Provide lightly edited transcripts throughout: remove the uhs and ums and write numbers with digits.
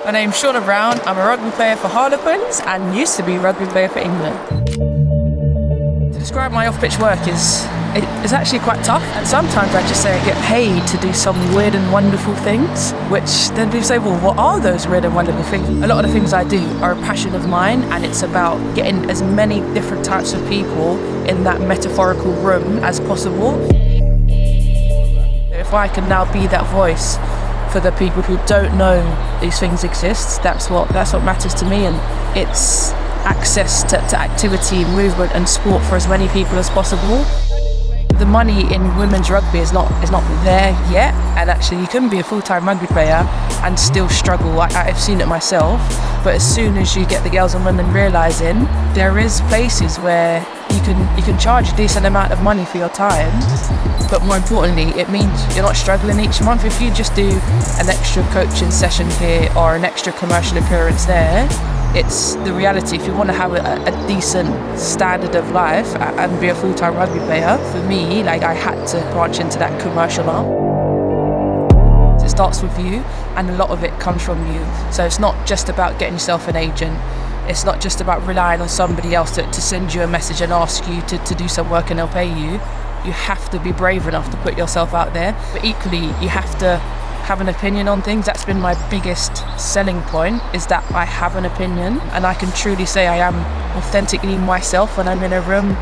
My name's Shaunagh Brown. I'm a rugby player for Harlequins and used to be a rugby player for England. To describe my off-pitch work is actually quite tough, and sometimes I just say I get paid to do some weird and wonderful things, which then people say, well, what are those weird and wonderful things? A lot of the things I do are a passion of mine, and it's about getting as many different types of people in that metaphorical room as possible. If I can now be that voice for the people who don't know these things exist, that's what matters to me, and it's access to activity, movement and sport for as many people as possible. The money in women's rugby is not there yet, and actually you can be a full-time rugby player and still struggle. I've seen it myself, but as soon as you get the girls and women realising there is places where you can charge a decent amount of money for your time, but more importantly it means you're not struggling each month. If you just do an extra coaching session here or an extra commercial appearance there, it's the reality. If you want to have a decent standard of life and be a full-time rugby player, for me, I had to branch into that commercial arm. It starts with you, and a lot of it comes from you. So it's not just about getting yourself an agent. It's not just about relying on somebody else to send you a message and ask you to do some work and they'll pay you. You have to be brave enough to put yourself out there, but equally you have to have an opinion on things. That's been my biggest selling point, is that I have an opinion, and I can truly say I am authentically myself when I'm in a room,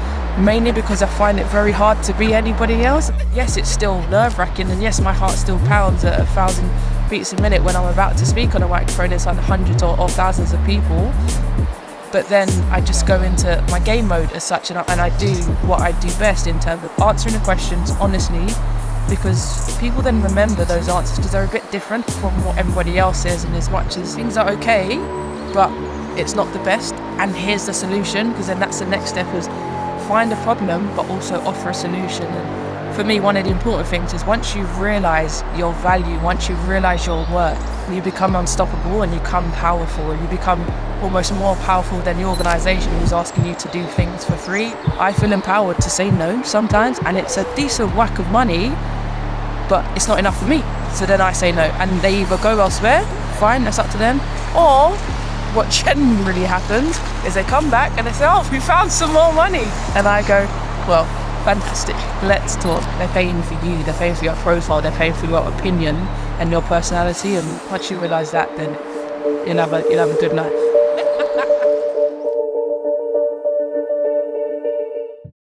mainly because I find it very hard to be anybody else. Yes, it's still nerve-wracking, and yes, my heart still pounds at 1,000 beats a minute when I'm about to speak on a microphone in front of hundreds or thousands of people. But then I just go into my game mode as such, and I do what I do best in terms of answering the questions honestly, because people then remember those answers because they're a bit different from what everybody else is. And as much as things are okay, but it's not the best, and here's the solution, because then that's the next step, is find a problem but also offer a solution. And for me, one of the important things is once you realise your value, once you realise your worth, you become unstoppable and you become powerful, and you become almost more powerful than the organisation who's asking you to do things for free. I feel empowered to say no sometimes, and it's a decent whack of money, but it's not enough for me. So then I say no, and they either go elsewhere, fine, that's up to them, or what generally happens is they come back and they say, oh, we found some more money. And I go, well, fantastic, let's talk. They're paying for you, they're paying for your profile, they're paying for your opinion and your personality, and once you realise that, then you'll have a good night.